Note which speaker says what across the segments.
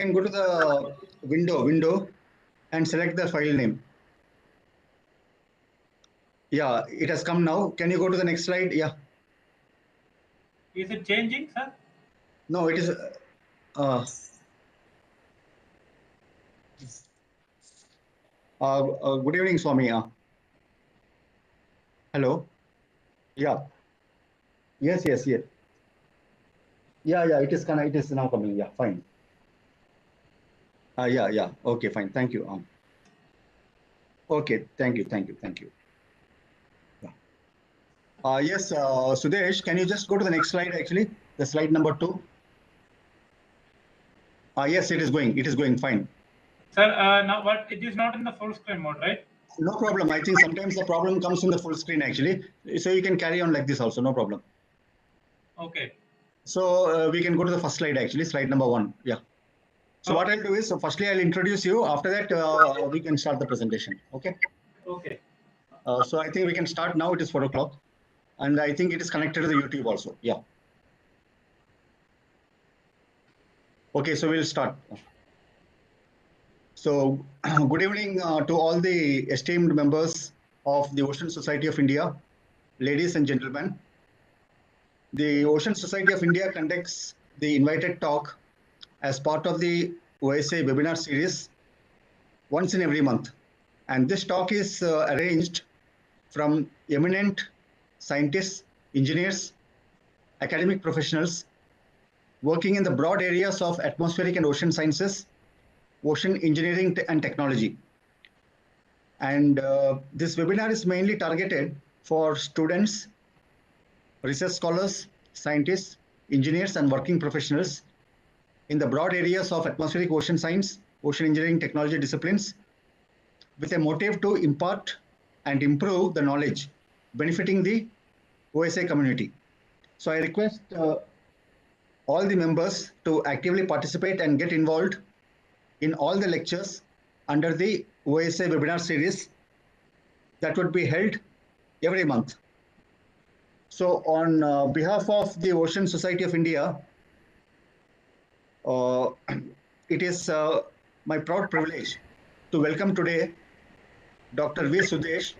Speaker 1: can go to the window and select the file name. Yeah, it has come now. Can you go to the next slide? Yeah.
Speaker 2: Is it changing, sir?
Speaker 1: No, it is. Good evening, Swami. Hello. Yeah. Yes. Yeah. It is now coming. Yeah. Fine. Yeah. Okay. Fine. Thank you. Okay. Thank you. Yeah. Yes. Sudheesh, can you just go to the next slide? Actually, the slide number 2. Yes, it is going. It is going fine.
Speaker 2: Sir, now but it is not in the full screen mode, right?
Speaker 1: No problem. I think sometimes the problem comes in the full screen actually. So you can carry on like this also. No problem.
Speaker 2: Okay.
Speaker 1: So we can go to the first slide actually. Slide number 1. Yeah. So what I'll do is, firstly I'll introduce you. After that, we can start the presentation. Okay.
Speaker 2: Okay.
Speaker 1: So I think we can start now. It is 4 o'clock, and I think it is connected to the YouTube also. Yeah. Okay. So we'll start. So good evening to all the esteemed members of the Ocean Society of India, ladies and gentlemen. The Ocean Society of India conducts the invited talk as part of the OSA webinar series once in every month. And this talk is arranged from eminent scientists, engineers, academic professionals working in the broad areas of atmospheric and ocean sciences, ocean engineering and technology. And this webinar is mainly targeted for students, research scholars, scientists, engineers, and working professionals in the broad areas of atmospheric ocean science, ocean engineering technology disciplines, with a motive to impart and improve the knowledge benefiting the OSA community. So I request all the members to actively participate and get involved in all the lectures under the OSA webinar series that would be held every month. So on behalf of the Ocean Society of India, it is my proud privilege to welcome today Dr. V. Sudheesh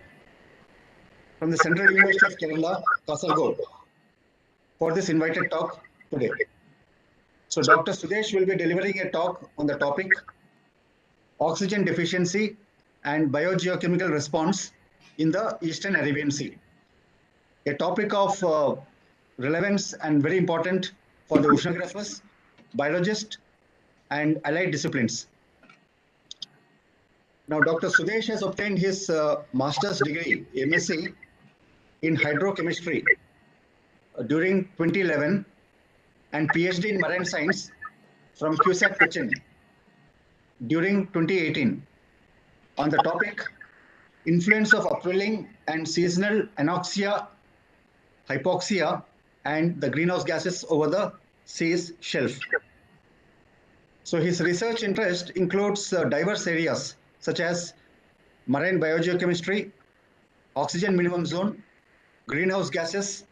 Speaker 1: from the Central University of Kerala, Kasaragod, for this invited talk today. So Dr. Sudheesh will be delivering a talk on the topic oxygen deficiency and biogeochemical response in the Eastern Arabian Sea, a topic of relevance and very important for the oceanographers, biologists, and allied disciplines. Now, Dr. Sudheesh has obtained his master's degree, MSc, in hydrochemistry during 2011 and PhD in marine science from CUSAT Cochin during 2018 on the topic influence of upwelling and seasonal anoxia, hypoxia, and the greenhouse gases over the sea's shelf. So his research interest includes diverse areas such as marine biogeochemistry, oxygen minimum zone, greenhouse gases,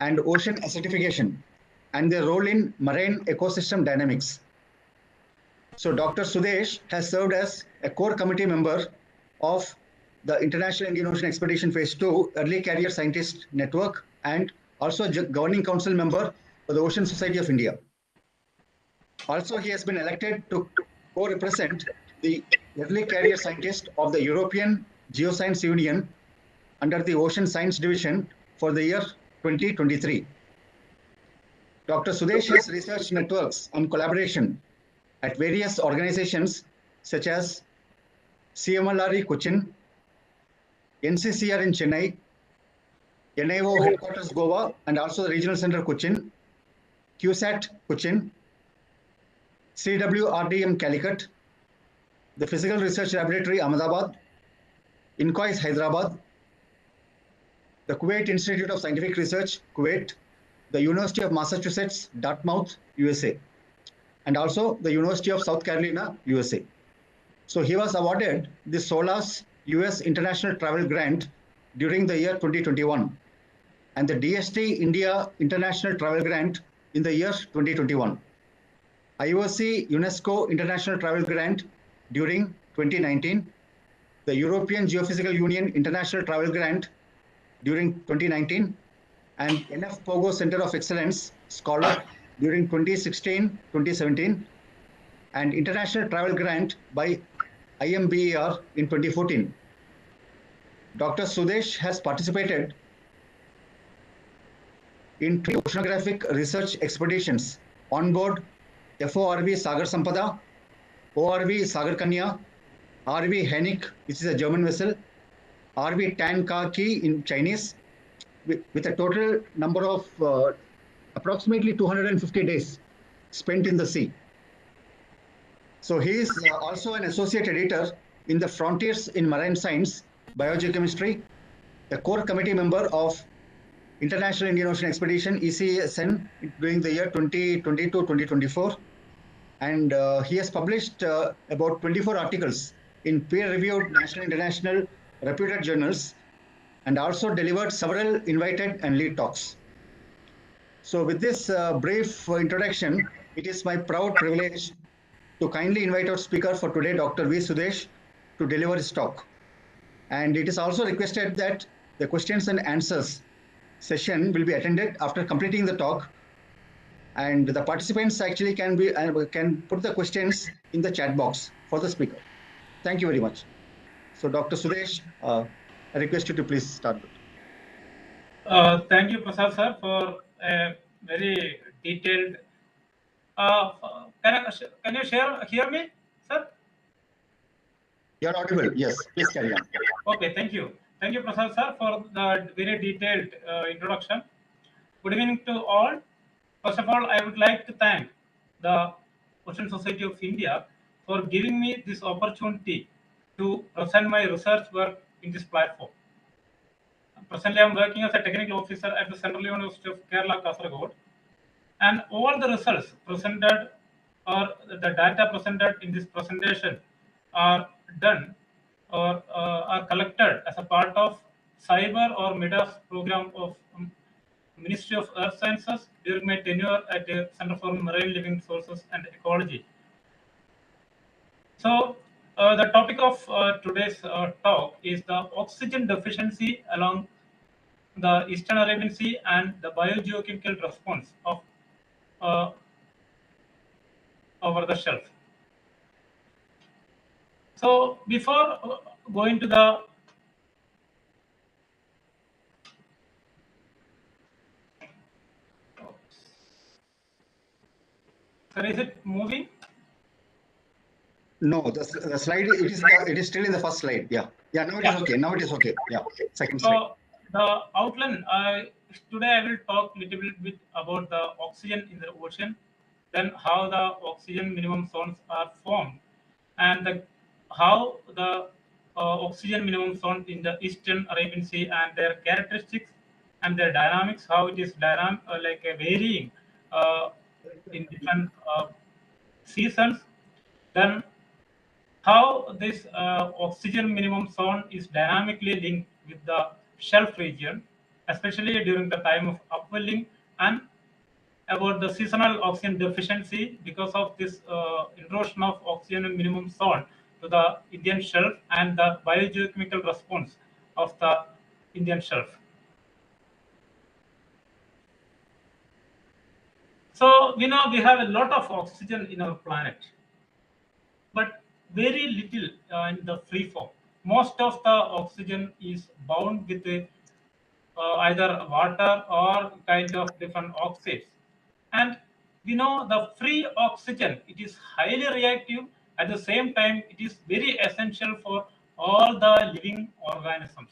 Speaker 1: and ocean acidification, and their role in marine ecosystem dynamics. So Dr. Sudheesh has served as a core committee member of the International Indian Ocean Expedition Phase 2 Early Career Scientist Network and also a governing council member for the Ocean Society of India. Also, he has been elected to co-represent the Early Career Scientist of the European Geoscience Union under the Ocean Science Division for the year 2023. Dr. Sudheesh has research networks and collaboration at various organizations such as CMLRE Cochin, NCCR in Chennai, NIO headquarters Goa, and also the regional center Cochin, CUSAT Cochin, CWRDM Calicut, the Physical Research Laboratory Ahmedabad, INCOIS Hyderabad, the Kuwait Institute of Scientific Research, Kuwait, the University of Massachusetts, Dartmouth, USA, and also the University of South Carolina, USA. So he was awarded the SOLAS US International Travel Grant during the year 2021 and the DST India International Travel Grant in the year 2021. IOC UNESCO International Travel Grant during 2019, the European Geophysical Union International Travel Grant during 2019, and NF-POGO Center of Excellence Scholar during 2016-2017, and International Travel Grant by IMBER in 2014. Dr. Sudheesh has participated in 3 oceanographic research expeditions on board FORV Sagar Sampada, ORV Sagar Kanya, RV Hennig, which is a German vessel, RV Tan Ka Ki in Chinese, with a total number of approximately 250 days spent in the sea. So he is also an associate editor in the Frontiers in Marine Science, Biogeochemistry, a core committee member of International Indian Ocean Expedition, ECSN, during the year 2022-2024. And he has published about 24 articles in peer-reviewed national, international, reputed journals, and also delivered several invited and lead talks. So with this brief introduction, it is my proud privilege to kindly invite our speaker for today, Dr. V. Sudheesh, to deliver his talk. And it is also requested that the questions and answers session will be attended after completing the talk. And the participants actually can put the questions in the chat box for the speaker. Thank you very much. So Dr. Sudheesh, I request you to please start.
Speaker 2: Thank you, Prasad sir, for a very detailed. Can you hear me, sir?
Speaker 1: You're audible. Yes, please carry on.
Speaker 2: Okay, thank you. Thank you, Prasad sir, for the very detailed introduction. Good evening to all. First of all, I would like to thank the Ocean Society of India for giving me this opportunity to present my research work in this platform. Presently, I am working as a technical officer at the Central University of Kerala, Kasaragod, and all the results presented or the data presented in this presentation are done or are collected as a part of Cyber or MEDAS program of Ministry of Earth Sciences during my tenure at the Center for Marine Living Sources and Ecology. So, the topic of today's talk is the oxygen deficiency along the Eastern Arabian Sea and the biogeochemical response of over the shelf. So, before going to the sir, is it moving?
Speaker 1: No, the slide, it is still in the first slide. Yeah. Now it is okay. Now it is okay. Yeah. Second slide.
Speaker 2: So the outline, today I will talk a little bit about the oxygen in the ocean, then how the oxygen minimum zones are formed, and how the oxygen minimum zone in the Eastern Arabian Sea and their characteristics and their dynamics, how it is varying in different seasons. Then how this oxygen minimum zone is dynamically linked with the shelf region, especially during the time of upwelling, and about the seasonal oxygen deficiency because of this erosion of oxygen minimum zone to the Indian shelf and the biogeochemical response of the Indian shelf. So we know we have a lot of oxygen in our planet, but very little in the free form. Most of the oxygen is bound with either water or kind of different oxides. And we know the free oxygen, it is highly reactive. At the same time, it is very essential for all the living organisms.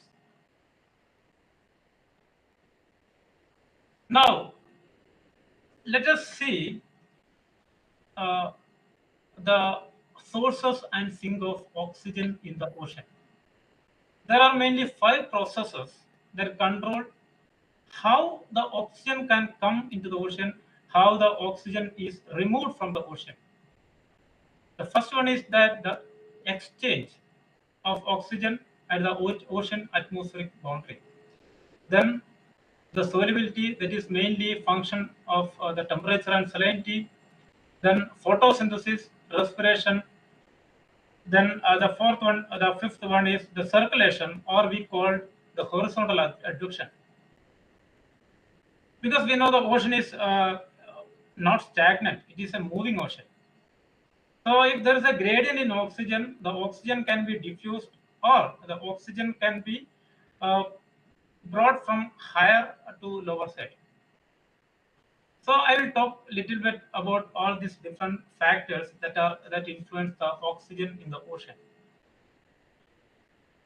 Speaker 2: Now, let us see the sources and sink of oxygen in the ocean. There are mainly 5 processes that control how the oxygen can come into the ocean, how the oxygen is removed from the ocean. The first one is that the exchange of oxygen at the ocean atmospheric boundary. Then the solubility, that is mainly function of the temperature and salinity. then photosynthesis, respiration. Then the fifth one is the circulation, or we call the horizontal adduction. Because we know the ocean is not stagnant; it is a moving ocean. So if there is a gradient in oxygen, the oxygen can be diffused, or the oxygen can be uh, brought from higher to lower side. So I will talk a little bit about all these different factors that influence the oxygen in the ocean.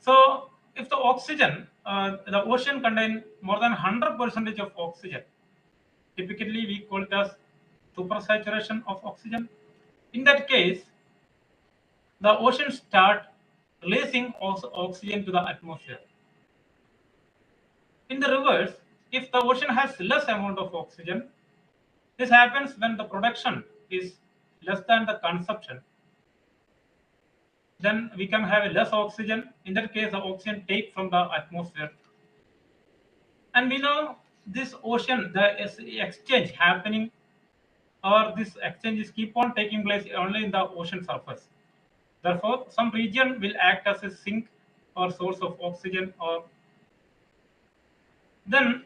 Speaker 2: So if the ocean contains more than 100% of oxygen, typically we call it as supersaturation of oxygen. In that case, the ocean start releasing oxygen to the atmosphere. In the reverse, if the ocean has less amount of oxygen, this happens when the production is less than the consumption. Then we can have less oxygen. In that case, the oxygen take from the atmosphere. And we know this ocean, the exchange happening, or this exchange is keep on taking place only in the ocean surface. Therefore, some region will act as a sink or source of oxygen. Or then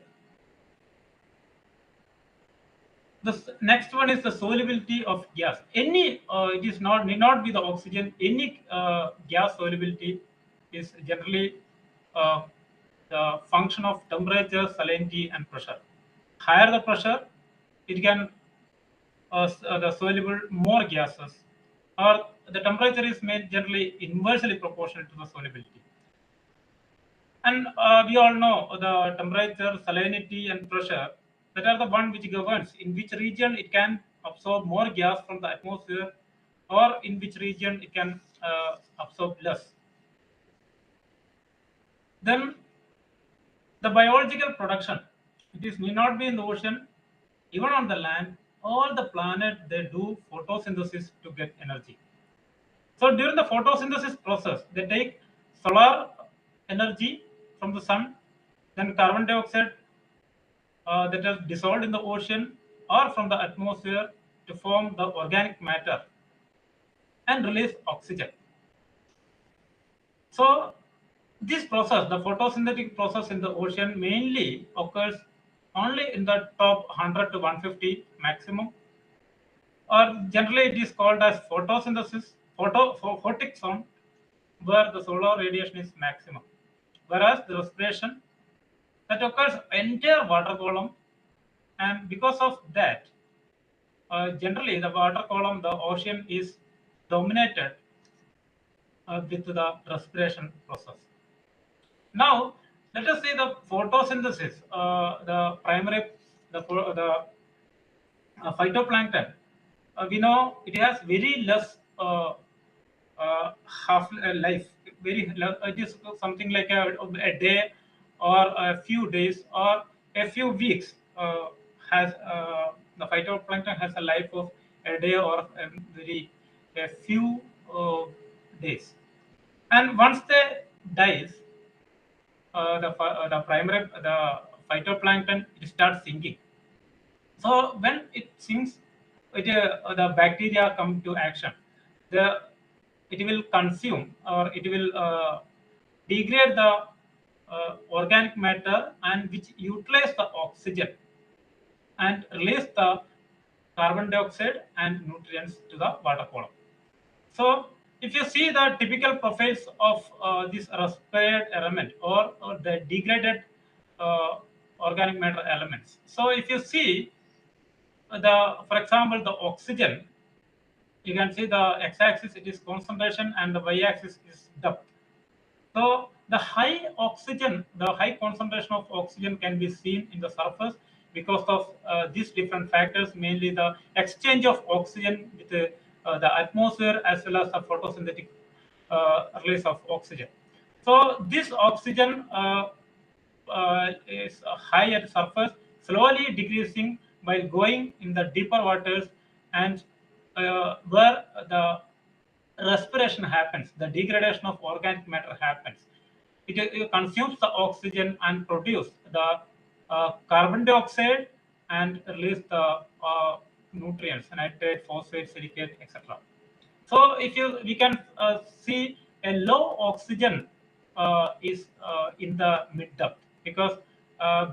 Speaker 2: the next one is the solubility of gas. Any it is not need not be the oxygen. Any gas solubility is generally uh, the function of temperature, salinity, and pressure. Higher the pressure, it can the soluble more gases, or the temperature is made generally inversely proportional to the solubility. And we all know the temperature, salinity, and pressure, that are the one which governs in which region it can absorb more gas from the atmosphere, or in which region it can absorb less. Then the biological production, it is need not be in the ocean, even on the land. All the planet they do photosynthesis to get energy. So during the photosynthesis process, they take solar energy from the sun, then carbon dioxide that is dissolved in the ocean or from the atmosphere to form the organic matter and release oxygen. So this process, the photosynthetic process in the ocean, mainly occurs only in the top 100 to 150 maximum, or generally it is called as photosynthesis, photic zone, where the solar radiation is maximum. Whereas the respiration that occurs entire water column, and because of that, generally the water column, the ocean is dominated with the respiration process. Now, let us see the photosynthesis, the primary, the phytoplankton. We know it has very less half life. It is something like a day, or a few days, or a few weeks. Has The phytoplankton has a life of a day, or a few days, and once they dies, the phytoplankton, it starts sinking. So when it sinks, the bacteria come to action. The It will consume, or it will degrade the organic matter, and which utilize the oxygen and release the carbon dioxide and nutrients to the water column. So if you see the typical profiles of this respired element, or the degraded uh, organic matter elements. So if you see for example, the oxygen, you can see the x-axis it is concentration, and the y-axis is depth. So the high concentration of oxygen can be seen in the surface because of these different factors, mainly the exchange of oxygen with the atmosphere, as well as the photosynthetic release of oxygen. So this oxygen is high at surface, slowly decreasing by going in the deeper waters, and where the respiration happens, the degradation of organic matter happens. It consumes the oxygen and produce the carbon dioxide, and release the nutrients, nitrate, phosphate, silicate, etc. So if we can see a low oxygen is in the mid depth, because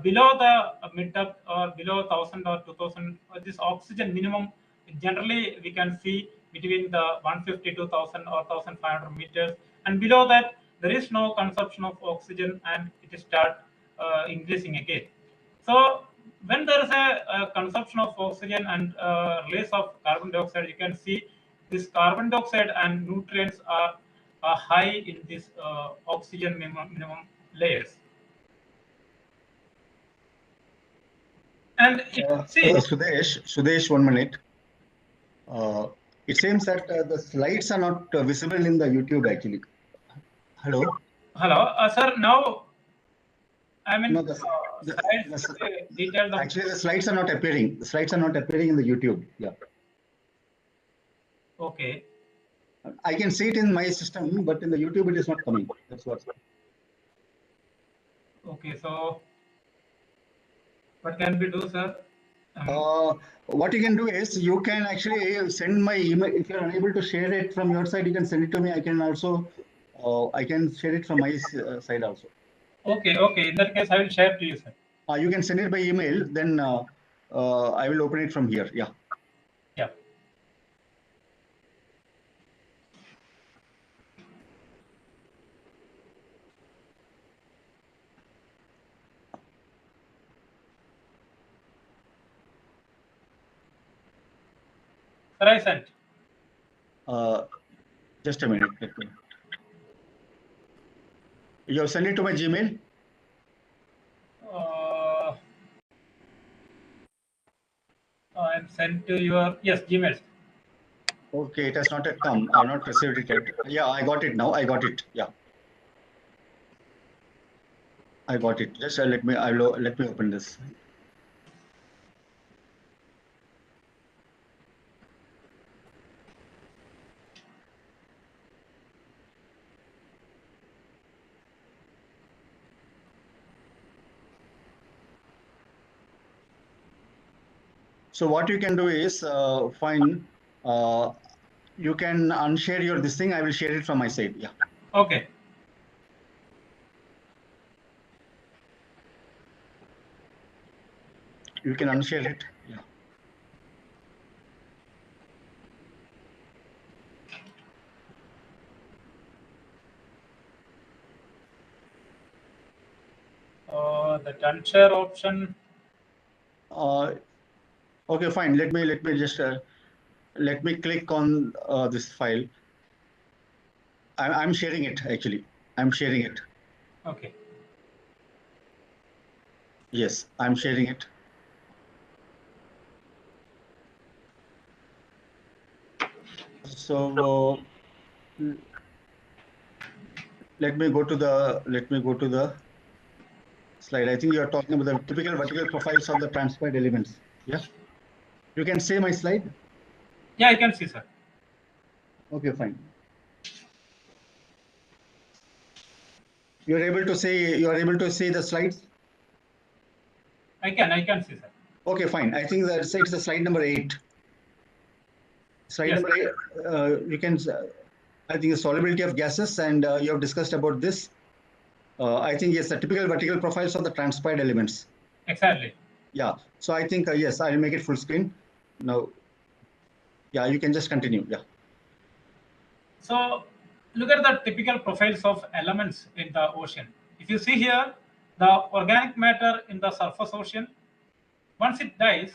Speaker 2: below the mid depth or below 1000 or 2000, this oxygen minimum generally we can see between the 150 to 1000 or 1500 meters, and below that there is no consumption of oxygen and it start increasing again. So when there is a consumption of oxygen and release of carbon dioxide, you can see this carbon dioxide and nutrients are high in this oxygen minimum layers. And see,
Speaker 1: Sudhesh, 1 minute. It seems that the slides are not visible in the YouTube actually. Hello?
Speaker 2: hello, sir. Now I'm in
Speaker 1: No,
Speaker 2: slides detailed.
Speaker 1: actually the slides are not appearing. The slides are not appearing in the YouTube. Yeah.
Speaker 2: Okay.
Speaker 1: I can see it in my system, but in the YouTube it is not coming. That's what.
Speaker 2: Okay, so what can we do, sir?
Speaker 1: What you can do is you can actually send my email. If you're unable to share it from your side, you can send it to me. I can also, I can share it from my side also.
Speaker 2: Okay, okay. In that case, I will share to you, sir.
Speaker 1: You can send it by email. Then I will open it from here. Yeah.
Speaker 2: Yeah. Sir, I sent.
Speaker 1: Just a minute. You have sent it to my Gmail?
Speaker 2: I'm sent to your, yes, Gmail.
Speaker 1: Okay, it has not yet come. I have not received it yet. Yeah, I got it now. I got it. Yeah. I got it. Just let me open this. So what you can do is fine. You can unshare your this thing. I will share it from my side. Yeah.
Speaker 2: Okay.
Speaker 1: You can unshare it. Yeah.
Speaker 2: The unshare option.
Speaker 1: Okay, fine. Let me just let me click on this file. I'm sharing it actually. I'm sharing it.
Speaker 2: Okay.
Speaker 1: Yes, I'm sharing it. So let me go to the slide. I think you are talking about the typical vertical profiles of the transpired elements. Yeah. You can see my slide.
Speaker 2: Yeah, I can see, sir.
Speaker 1: Okay, fine. You are able to see the slides.
Speaker 2: I can see, sir.
Speaker 1: Okay, fine. I think that it's the slide number 8. Slide
Speaker 2: Yes.
Speaker 1: number 8. You can. I think the solubility of gases, and you have discussed about this. I think yes, the typical vertical profiles of the transpired elements.
Speaker 2: Exactly.
Speaker 1: Yeah. So I think yes, I'll make it full screen now. Yeah, you can just continue. Yeah.
Speaker 2: So look at the typical profiles of elements in the ocean. If you see here, the organic matter in the surface ocean, once it dies,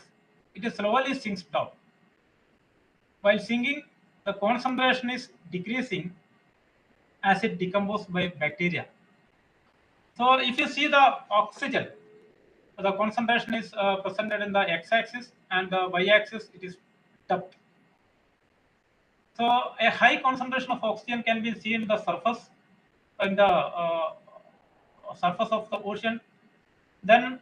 Speaker 2: it slowly sinks down. While sinking, the concentration is decreasing as it decomposes by bacteria. So if you see the oxygen, the concentration is presented in the x-axis, and the y-axis it is depth. So a high concentration of oxygen can be seen in the surface, in the surface of the ocean. Then,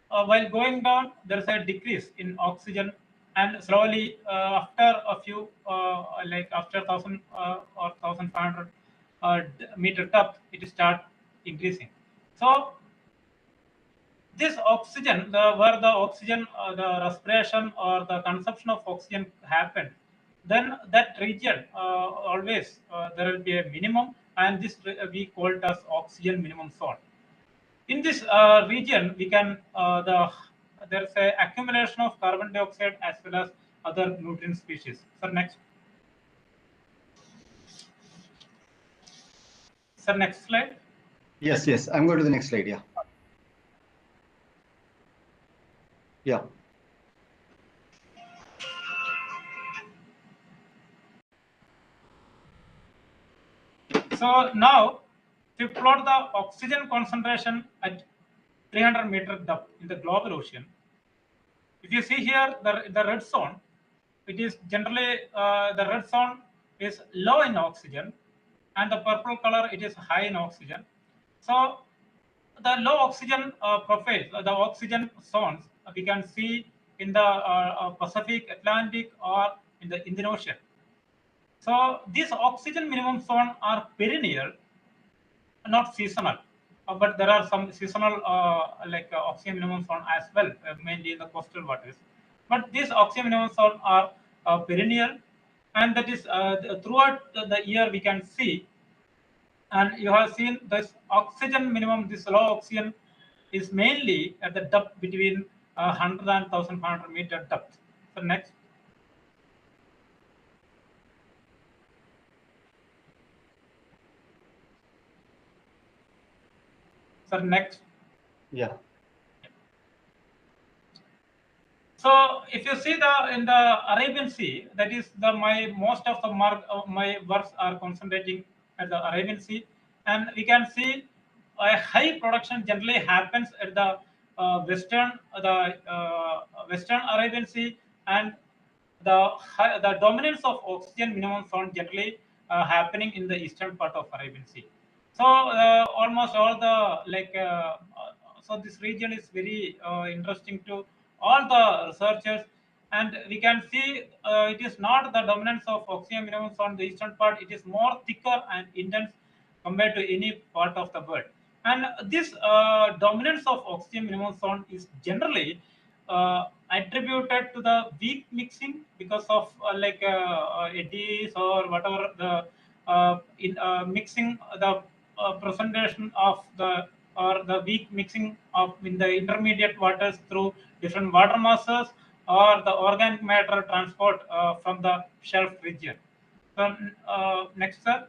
Speaker 2: while going down, there is a decrease in oxygen, and slowly after a few, like after 1000 or 1500 meter depth, it start increasing. So this oxygen, where the oxygen, the respiration or the consumption of oxygen happened, then that region always there will be a minimum, and this we call it as oxygen minimum zone. In this region, we can there's a accumulation of carbon dioxide as well as other nutrient species. So next, sir, next slide.
Speaker 1: Yes, yes. I'm going to the next slide. Yeah. Yeah.
Speaker 2: So now, to plot the oxygen concentration at 300-meter depth in the global ocean, if you see here the red zone, it is generally the red zone is low in oxygen, and the purple color it is high in oxygen. So the low oxygen profile, the oxygen zones we can see in the Pacific, Atlantic, or in the Indian Ocean. So these oxygen minimum zone are perennial, not seasonal, but there are some seasonal oxygen minimum zone as well, mainly in the coastal waters. But these oxygen minimum zone are perennial, and that is throughout the year we can see. And you have seen this oxygen minimum, this low oxygen is mainly at the depth between 100 and 1500 meter depth. So next. So next.
Speaker 1: Yeah.
Speaker 2: So if you see in the Arabian Sea, that is my most of the my works are concentrating at the Arabian Sea, and we can see a high production generally happens at the Western Arabian Sea, and the dominance of oxygen minimum zone generally happening in the eastern part of Arabian Sea. So almost all the so this region is very interesting to all the researchers, and we can see it is not the dominance of oxygen minimum on the eastern part, it is more thicker and intense compared to any part of the world. And this dominance of oxygen minimum zone is generally attributed to the weak mixing because of eddies or whatever the mixing the presentation of the or the weak mixing of in the intermediate waters through different water masses or the organic matter transport from the shelf region. So next, sir.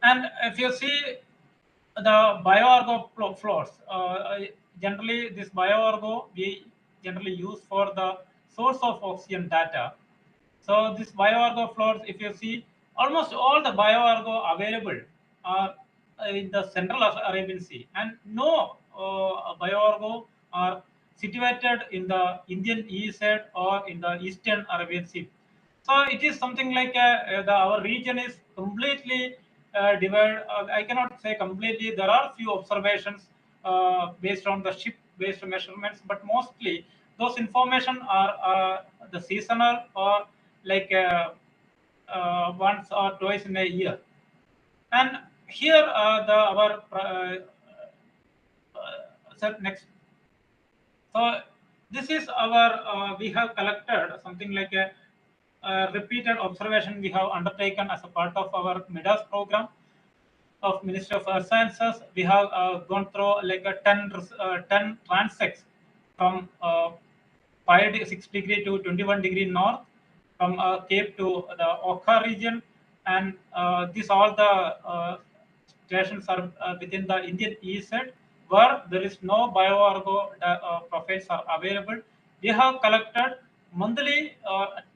Speaker 2: And if you see the bioorgo floors, generally this bioorgo we generally use for the source of oxygen data. So this bioorgo floors, if you see, almost all the bioorgo available are in the central Arabian Sea, and no bioorgo are situated in the Indian EEZ or in the Eastern Arabian Sea. So it is something like our region is completely divided. I cannot say completely. There are few observations based on the ship-based measurements, but mostly those information are the seasonal or like once or twice in a year. And here our sir, next. So this is our we have collected something like a repeated observation we have undertaken as a part of our MIDAS program of Ministry of Earth Sciences. We have gone through like a 10 transects from 6 degree to 21 degree north, from Cape to the Oka region, and these all the stations are within the Indian EEZ, where there is no bioorgo profiles are available. We have collected monthly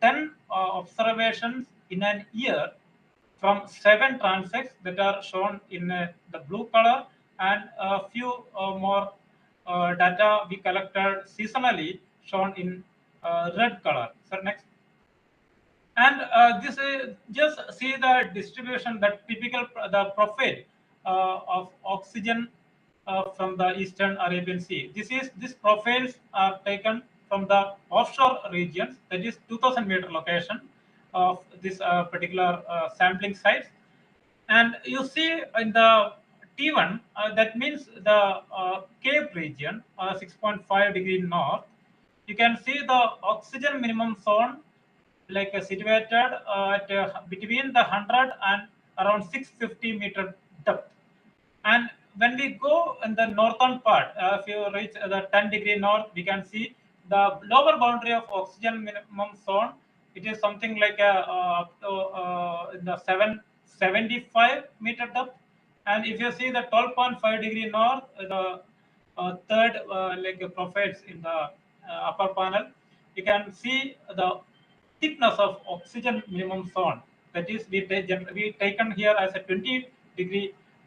Speaker 2: 10 observations in an year from 7 transects that are shown in the blue color, and a few more data we collected seasonally shown in red color. So next. And this is just see the distribution, that typical the profile of oxygen from the Eastern Arabian Sea. These profiles are taken from the offshore regions, that is 2000-meter location of this particular sampling sites. And you see in the T1, that means the Cape region, 6.5 degree north. You can see the oxygen minimum zone like situated at between the 100 and around 650-meter depth. And when we go in the northern part, if you reach the 10-degree north, we can see the lower boundary of oxygen minimum zone. It is something like up to in the 775-meter depth. And if you see the 12.5-degree north, the third profiles in the upper panel, you can see the thickness of oxygen minimum zone. That is, we taken here as a 20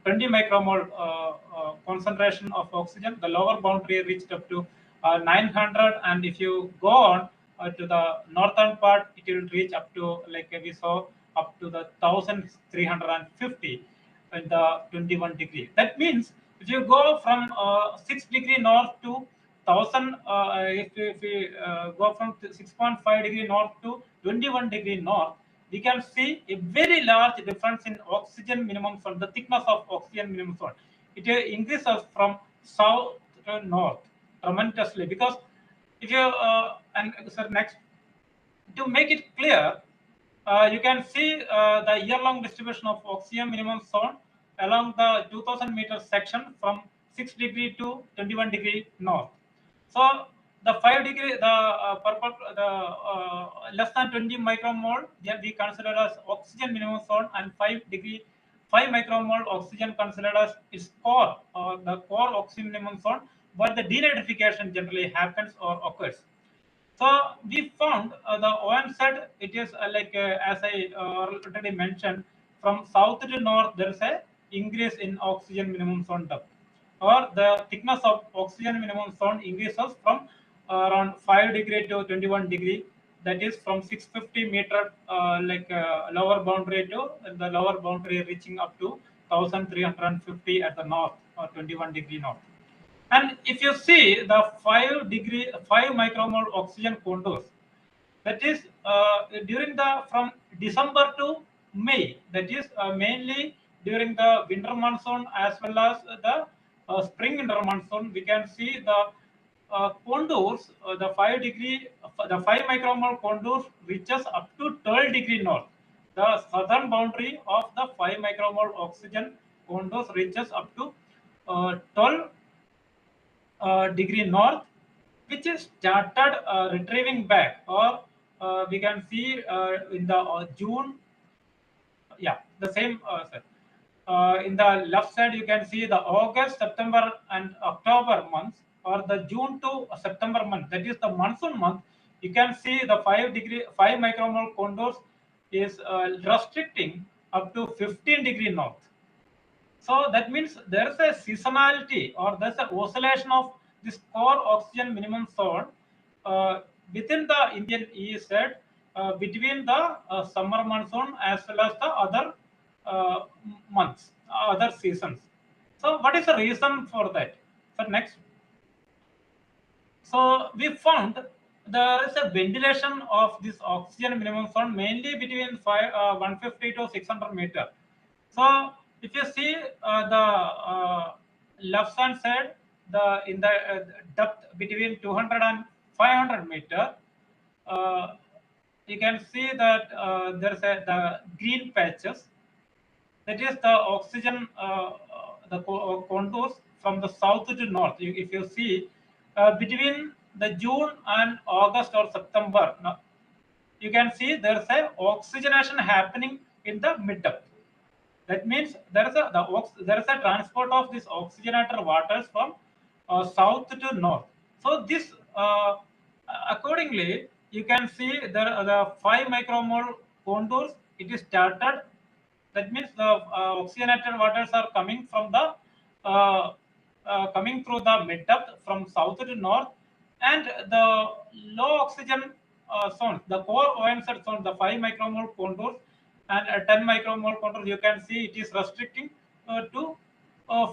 Speaker 2: micromole concentration of oxygen. The lower boundary reached up to 900, and if you go on to the northern part, it will reach up to, like we saw, up to the 1350 in the 21 degree. That means if you go from 6 degree north to 1000, if we go from 6.5 degree north to 21 degree north, we can see a very large difference in oxygen minimum zone, the thickness of oxygen minimum zone. It increases from south to north tremendously, because if you and sir, next, to make it clear, you can see the year-long distribution of oxygen minimum zone along the 2000 meter section from 6 degree to 21 degree north. So the 5 degree, the purple, the less than 20 micromole, we consider as oxygen minimum zone, and 5 micromole oxygen considered as its core, or the core oxygen minimum zone, where the denitrification generally happens or occurs. So we found the OM it is as I already mentioned, from south to north there is a increase in oxygen minimum zone depth, or the thickness of oxygen minimum zone increases from around 5 degree to 21 degree. That is from 650-meter lower boundary to the lower boundary reaching up to 1350 at the north, or 21 degree north. And if you see the 5 micromole oxygen contours, that is during the from December to May, that is mainly during the winter monsoon as well as the spring winter monsoon, we can see the contours, the 5 micromole contours reaches up to 12 degree north. The southern boundary of the 5 micromole oxygen contours reaches up to 12 degree north, which is started retrieving back, or we can see in the June, yeah, the same. Sir. In the left side, you can see the August, September, and October months, or the June to September month. That is the monsoon month. You can see the 5 micromole contours is restricting up to 15 degree north. So that means there is a seasonality, or there's an oscillation of this core oxygen minimum zone within the Indian EEZ between the summer monsoon as well as the other months, other seasons. So what is the reason for that? So next. So we found there is a ventilation of this oxygen minimum zone mainly between 150 to 600 meter. So if you see the left hand side, the in the depth between 200 and 500 meter, you can see that there is the green patches. That is the oxygen, contours from the south to north. If you see between the June and August or September, now, you can see there's a oxygenation happening in the mid depth. That means there is a transport of this oxygenated waters from south to north. So this accordingly, you can see the 5 micromole contours. It is started. That means the oxygenated waters are coming from the coming through the mid depth from south to north, and the low oxygen zones, the core OMZ zone, the 5 micromole contours and 10 micromole contours, you can see it is restricting to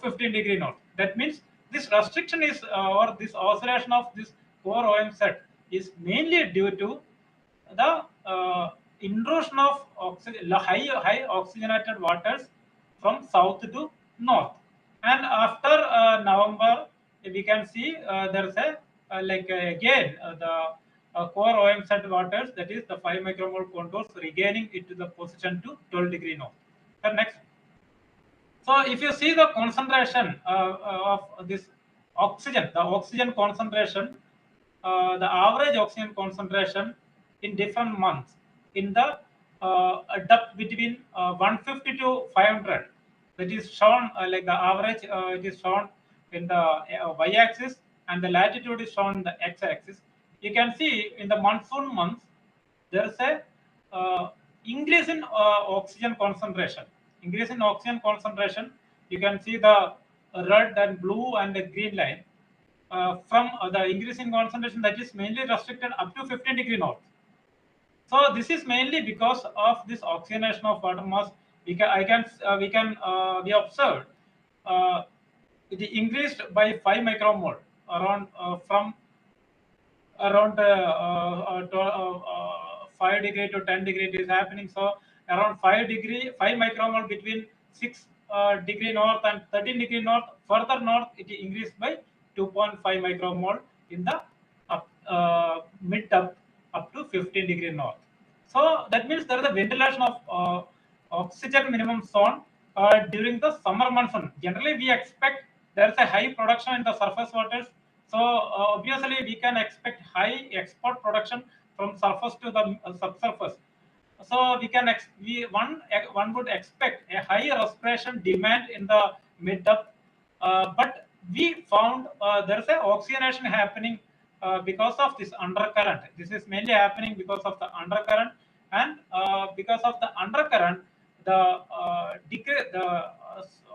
Speaker 2: 15 degree north. That means this restriction is or this oscillation of this core OMZ is mainly due to the intrusion of high oxygenated waters from south to north. And after November, we can see there's a again the core OM-set waters, that is the 5 micromole contours, regaining it to the position to 12° north. The next. So if you see the concentration of this oxygen, the oxygen concentration, the average oxygen concentration in different months in the depth between 150 to 500, that is shown like the average, it is shown in the y-axis, and the latitude is shown in the x-axis. You can see in the monsoon months there is a increase in oxygen concentration. Increase in oxygen concentration. You can see the red and blue and the green line. From the increase in concentration, that is mainly restricted up to 15° north. So this is mainly because of this oxygenation of water mass. We observed it increased by 5 micromole around from around 5° to 10° is happening. So around 5 micromole between 6° north and 13° north. Further north, it increased by 2.5 micromole in the mid depth up to 15° north. So that means there is a ventilation of oxygen minimum zone during the summer monsoon. Generally, we expect there is a high production in the surface waters. So obviously, we can expect high export production from surface to the subsurface. So one would expect a high respiration demand in the mid depth, but we found there is a oxygenation happening because of this undercurrent. This is mainly happening because of the undercurrent, and because of the undercurrent, the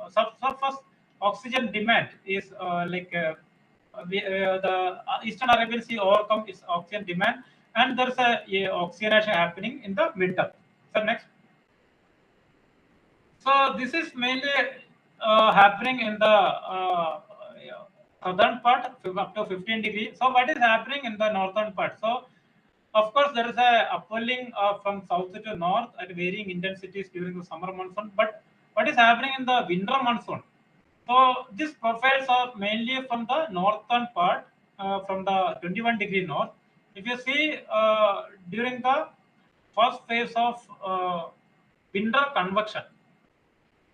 Speaker 2: subsurface oxygen demand is the Eastern Arabian Sea overcome its oxygen demand, and there's a oxygenation happening in the mid depth. So next. So this is mainly happening in the southern part up to 15°. So what is happening in the northern part? So of course there is a upwelling from south to north at varying intensities during the summer monsoon. But what is happening in the winter monsoon? So these profiles are mainly from the northern part, from the 21° north. If you see during the first phase of winter convection,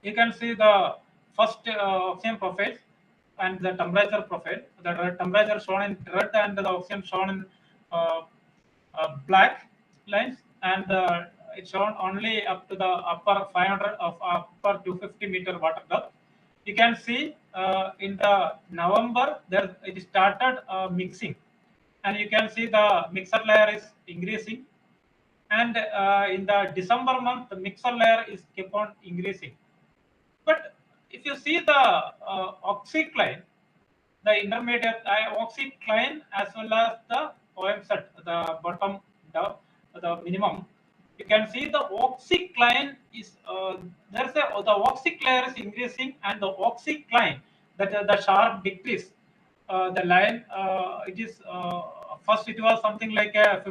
Speaker 2: you can see the first oxygen profiles and the temperature profile. The temperature shown in red and the oxygen shown in black lines, and it's shown only up to the upper 500 of upper 250-meter water depth. You can see in the November there it started mixing, and you can see the mixer layer is increasing, and in the December month the mixer layer is keep on increasing. But if you see the oxycline, the intermediate oxycline as well as the OM-set, the bottom, the minimum, you can see the oxycline is the oxyc layer is increasing, and the oxycline, that the sharp decrease, the line it is first it was something like a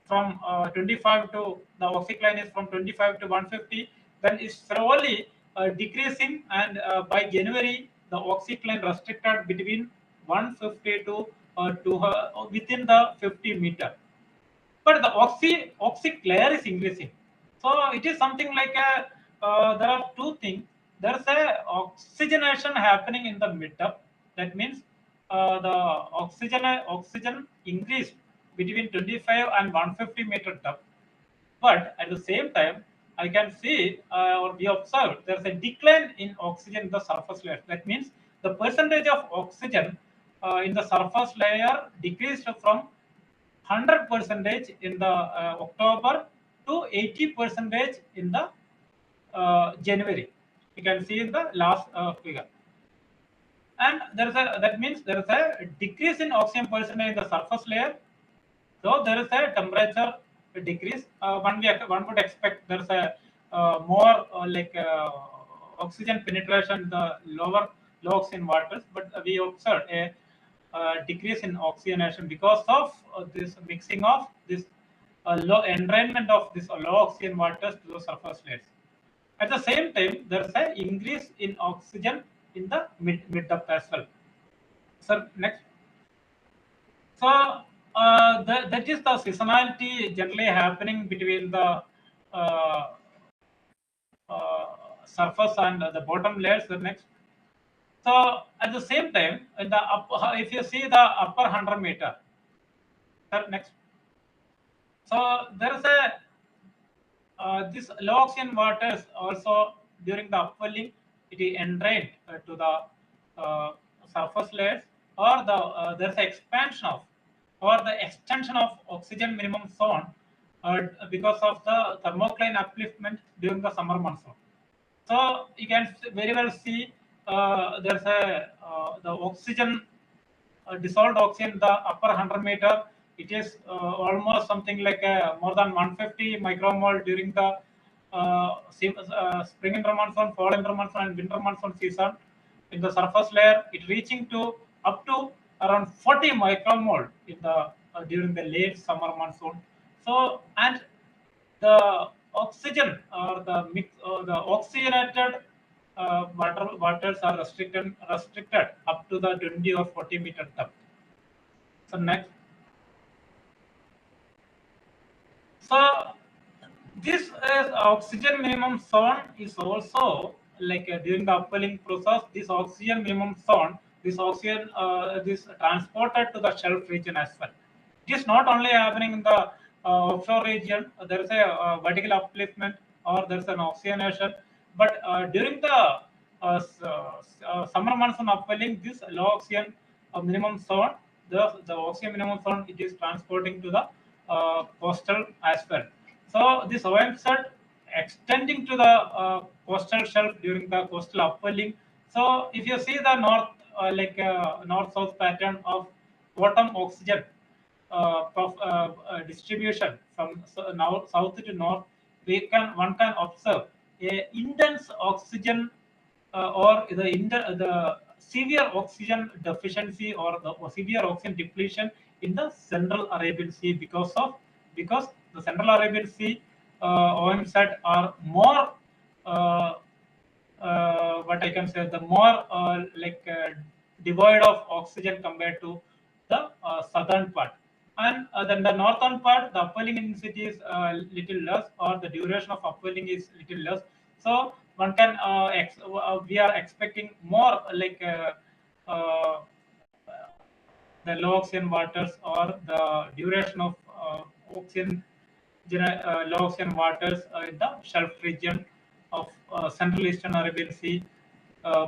Speaker 2: from 25 to the oxycline is from 25 to 150, then it's slowly decreasing, and by January the oxycline restricted between 150 to within the 50-meter. But the oxic layer is increasing. So it is something like a there are two things. There's a oxygenation happening in the mid depth. That means the oxygen increased between 25 and 150-meter depth. But at the same time, I can see or we observe there's a decline in oxygen in the surface layer. That means the percentage of oxygen in the surface layer decreased from 100% in the October to 80% in the January. You can see in the last figure. And that means there is a decrease in oxygen percentage in the surface layer. So there is a temperature decrease. One would expect there is a more oxygen penetration in the low oxygen waters, but we observed a decrease in oxygenation because of this mixing of this low entrainment of this low oxygen waters to the surface layers. At the same time, there is an increase in oxygen in the mid depth as well. Sir, next. So that is the seasonality generally happening between the uh, surface and the bottom layers. The next. So at the same time, in the if you see the upper 100 meter, sir, next. So there is a this low oxygen waters also during the upwelling it is entrained to the surface layers, or there's an expansion of or the extension of oxygen minimum zone because of the thermocline upliftment during the summer monsoon. So you can very well see there's a the oxygen dissolved oxygen, the upper 100 meter, it is almost something like more than 150 micromole during the spring intermonsoon, fall intermonsoon, and winter monsoon season. In the surface layer, it reaching to up to around 40 micromole in the during the late summer monsoon. So, and the oxygen or the mix or the oxygenated waters are restricted up to the 20 or 40 meter depth. So next. So this is oxygen minimum zone is also like during the upwelling process. This oxygen minimum zone, this oxygen this transported to the shelf region as well. It is not only happening in the offshore region. There is a vertical upliftment or there is an oxygenation, but during the summer monsoon upwelling, this low oxygen minimum zone, the oxygen minimum zone, it is transporting to the coastal as well. So this OMZ extending to the coastal shelf during the coastal upwelling. So if you see the north-south pattern of bottom oxygen distribution from now south to north, one can observe a intense oxygen or the severe oxygen deficiency or the severe oxygen depletion in the Central Arabian Sea because the Central Arabian Sea OMZ are more what I can say, the more devoid of oxygen compared to the southern part. And then the northern part, the upwelling intensity is little less, or the duration of upwelling is little less. So one can we are expecting more uh, the low oxygen waters or the duration of oxygen low oxygen waters in the shelf region of Central Eastern Arabian Sea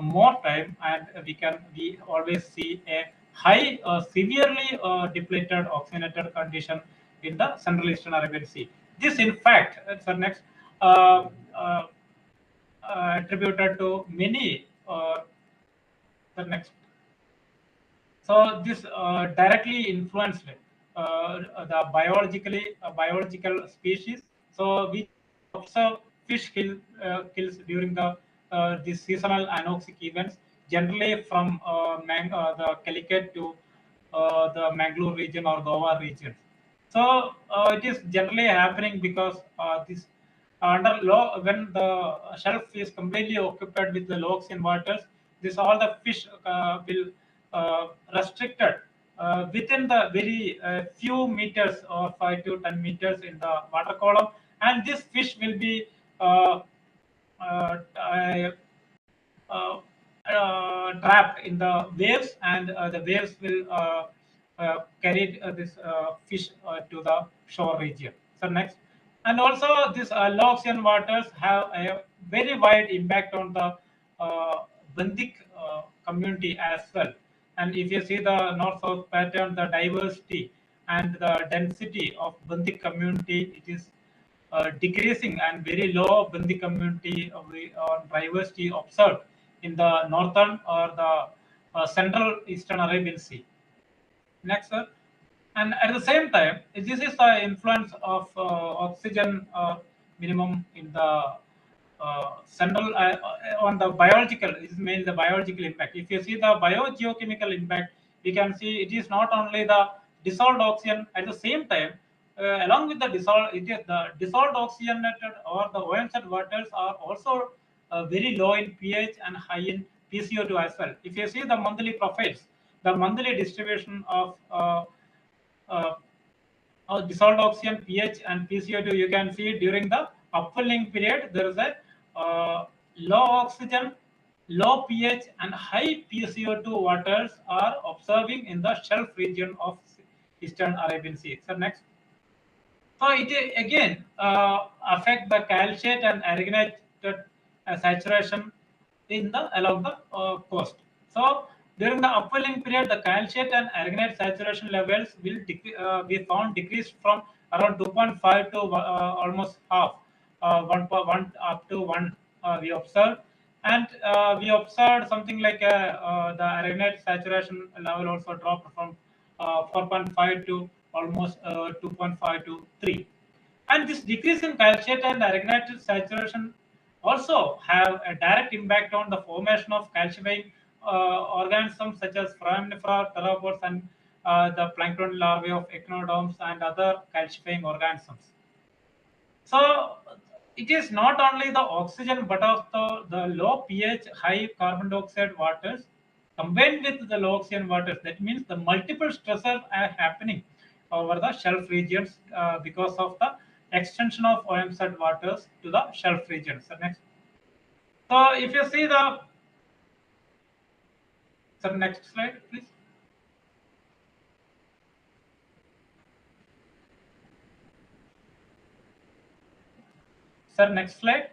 Speaker 2: more time, and we always see a high severely depleted oxygenated condition in the Central Eastern Arabian Sea. This in fact sir, next uh, uh, attributed to many the next. So this directly influenced the biological species. So we observe kills during the these seasonal anoxic events, generally from the Calicut to the Mangalore region or Goa region. So it is generally happening because this under low when the shelf is completely occupied with the low oxygen waters, this all the fish will restricted within the very few meters or 5 to 10 meters in the water column, and this fish will be uh, uh, trapped in the waves, and the waves will carry this fish to the shore region. So next, and also this low oxygen waters have a very wide impact on the Bandik community as well. And if you see the north-south pattern, the diversity and the density of Bandik community, it is decreasing, and very low Bindi community diversity observed in the northern or the central Eastern Arabian Sea. Next, sir. And at the same time, this is the influence of oxygen minimum in the central on the biological. This is mainly the biological impact. If you see the biogeochemical impact, you can see it is not only the dissolved oxygen. At the same time, along with the dissolved, it is the dissolved oxygenated or the OMZ waters are also very low in pH and high in PCO2 as well. If you see the monthly profiles, the monthly distribution of uh, dissolved oxygen, pH, and PCO2, you can see during the upwelling period, there is a low oxygen, low pH, and high PCO2 waters are observing in the shelf region of Eastern Arabian Sea. So next. So it again affect the calciate and aragonite saturation in the along the coast. So during the upwelling period, the calciate and aragonite saturation levels will be found decreased from around 2.5 to almost half, 1.1 up to 1 we observed. And we observed something like the aragonite saturation level also dropped from 4.5 to almost 2.5 to 3. And this decrease in calciate and aragonite saturation also have a direct impact on the formation of calcifying organisms such as foraminifera, theropods, and the plankton larvae of echinoderms and other calcifying organisms. So it is not only the oxygen but also the low pH, high carbon dioxide waters combined with the low oxygen waters. That means the multiple stressors are happening over the shelf regions because of the extension of OMZ waters to the shelf regions. So next. So if you see the next slide, please. Sir, next slide.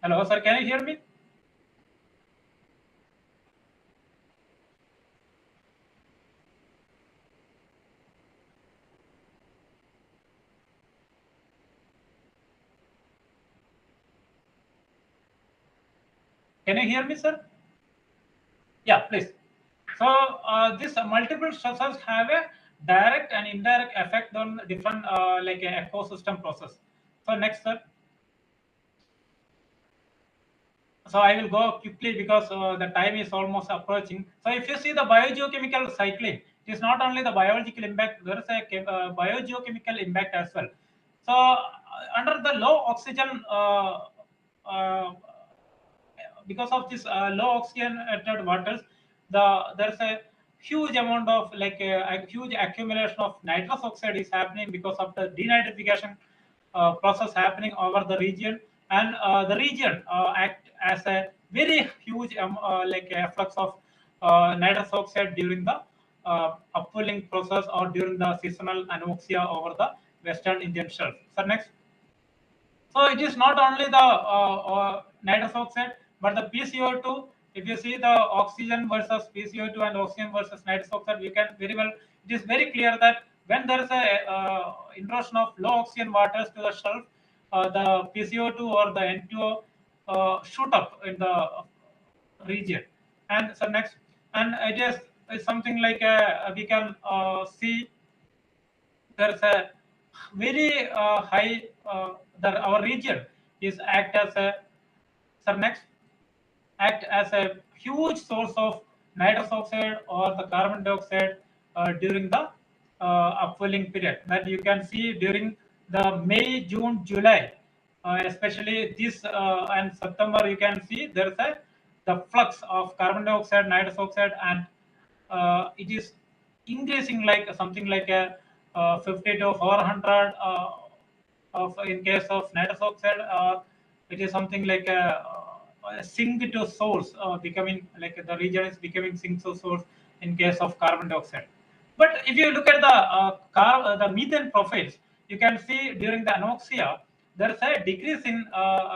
Speaker 2: Hello, sir. Can you hear me? Can you hear me, sir? Yeah, please. So these multiple stressors have a direct and indirect effect on different like ecosystem process. So next, sir. So I will go quickly because the time is almost approaching. So if you see the biogeochemical cycling, it is not only the biological impact, there is a biogeochemical impact as well. So under the low oxygen, because of this low oxygenated waters, there's a huge amount of like a huge accumulation of nitrous oxide is happening because of the denitrification process happening over the region, and the region act as a very huge like flux of nitrous oxide during the upwelling process or during the seasonal anoxia over the western Indian shelf. So next. So it is not only the nitrous oxide, but the PCO2. If you see the oxygen versus PCO2 and oxygen versus nitrous oxide, we can very well. It is very clear that when there is a intrusion of low oxygen waters to the shelf, the PCO2 or the N2O shoot up in the region. And so next, and it is something like we can see there's a very high our region is act as a next act as a huge source of nitrous oxide or the carbon dioxide during the upwelling period that you can see during the May, June, July, especially this and September. You can see there's a the flux of carbon dioxide, nitrous oxide, and it is increasing like something like a 50 to 400 of in case of nitrous oxide, it is something like a sink to source, becoming like the region is becoming sink to source in case of carbon dioxide. But if you look at the the methane profiles, you can see during the anoxia there is a decrease in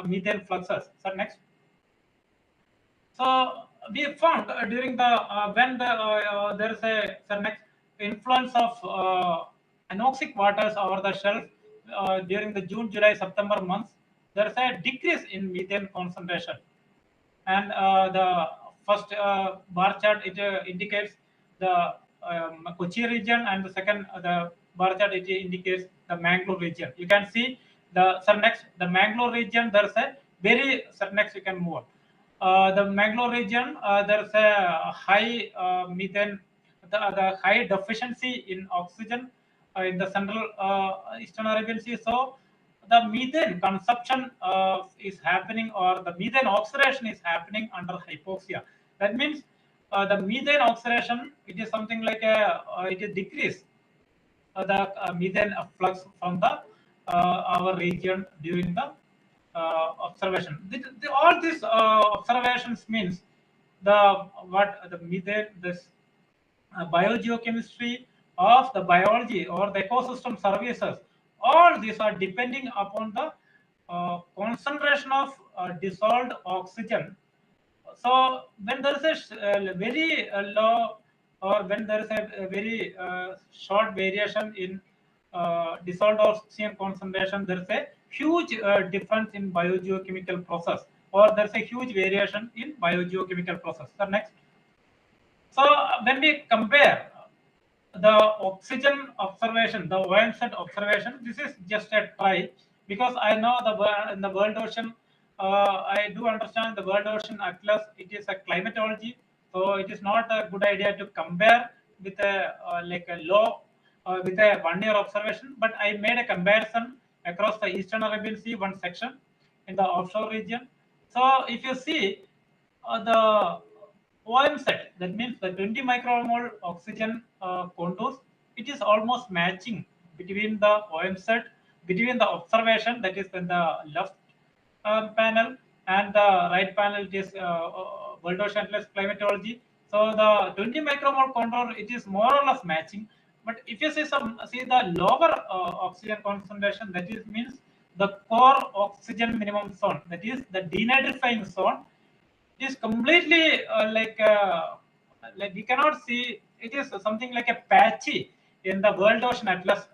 Speaker 2: methane fluxes. So next. So we found during the when the there is a next influence of anoxic waters over the shelf during the June, July, September months, there is a decrease in methane concentration. And the first bar chart it indicates the Kochi region, and the second the bar chart it indicates the Mangalore region. You can see the next the Mangalore region. There's a very next you can move on. The Mangalore region, there's a high methane the high deficiency in oxygen in the central Eastern Arabian Sea. So the methane consumption is happening, or the methane oxidation is happening under hypoxia. That means the methane oxidation, it is something like it is decrease the methane flux from the our region during the observation. All these observations means the what the methane, this biogeochemistry of the biology or the ecosystem services. All these are depending upon the concentration of dissolved oxygen. So when there is a very low, or when there is a very short variation in dissolved oxygen concentration, there is a huge difference in biogeochemical process, or there is a huge variation in biogeochemical process. So next. So when we compare the oxygen observation, the OMZ observation, this is just a try, because I know in the world ocean, I do understand the world ocean atlas. It is a climatology, so it is not a good idea to compare with a like a low with a 1 year observation. But I made a comparison across the Eastern Arabian Sea, one section in the offshore region. So if you see the OMZ, that means the 20 micromole oxygen contours, it is almost matching between the OMZ, between the observation, that is in the left panel, and the right panel, it is World Ocean Atlas climatology. So the 20 micromole contour, it is more or less matching. But if you see the lower oxygen concentration, that is means the core oxygen minimum zone, that is the denitrifying zone, is completely like we cannot see. It is something like a patchy in the World Ocean Atlas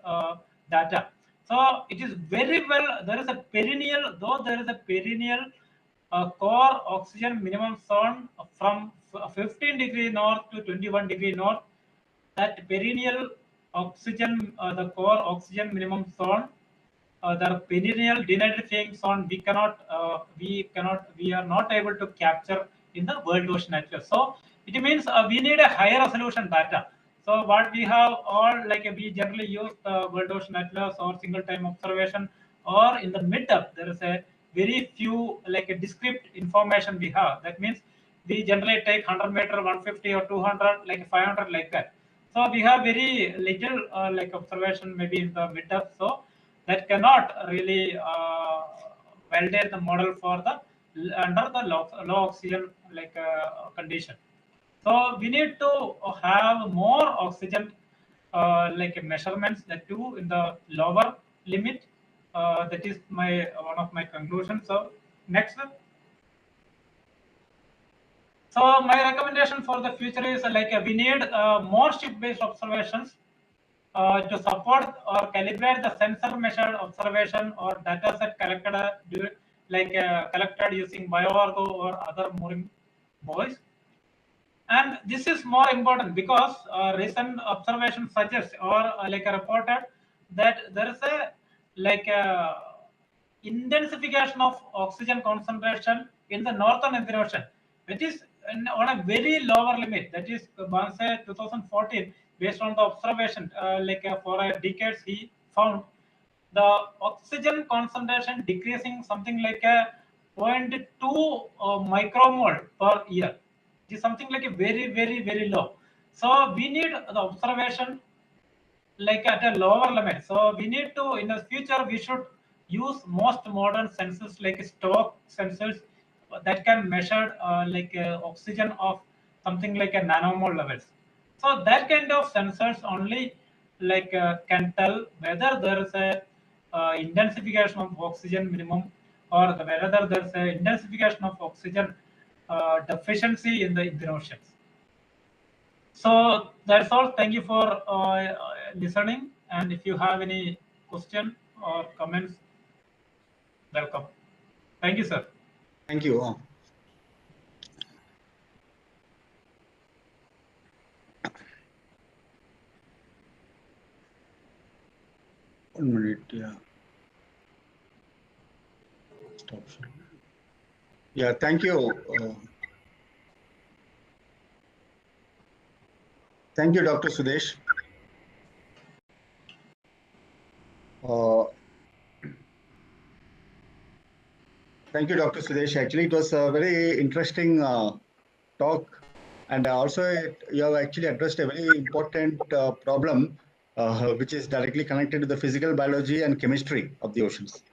Speaker 2: data. So it is very well. There is a perennial, though there is a perennial core oxygen minimum zone from 15 degree north to 21 degree north. That perennial oxygen, the core oxygen minimum zone, the perennial denitrifying zone, we are not able to capture in the world ocean atlas. So it means we need a higher resolution data. So what we have, all like we generally use the world ocean atlas or single time observation, or in the mid depth there is a very few like a descriptive information we have. That means we generally take 100 meter, 150 or 200, like 500, like that. So we have very little like observation maybe in the mid depth. So that cannot really validate the model for the under the low oxygen like condition. So we need to have more oxygen like measurements, that too in the lower limit. That is my one of my conclusions. So next. So my recommendation for the future is like we need more shift-based observations to support or calibrate the sensor measured observation or data set collected collected using bioargo or other mooring buoys. And this is more important because recent observations suggest, or like reported, that there is a like intensification of oxygen concentration in the northern Indian Ocean, which is on a very lower limit. That is, once 2014, based on the observation, for a decades, he found the oxygen concentration decreasing something like a zero point 0.2 micromole per year. It is something like a very, very, very low. So we need the observation like at a lower limit. So we need to, in the future, we should use most modern sensors like stock sensors that can measure oxygen of something like a nanomole levels. So that kind of sensors only can tell whether there is a intensification of oxygen minimum, or whether there is a intensification of oxygen deficiency in the Indian oceans. So that's all. Thank you for listening. And if you have any question or comments, welcome. Thank you, sir.
Speaker 1: Thank you. 1 minute. Yeah. Stop. Yeah. Thank you. Thank you, Dr. Sudheesh. Thank you, Dr. Sudheesh. Actually, it was a very interesting talk, and also you have actually addressed a very important problem, which is directly connected to the physical biology and chemistry of the oceans.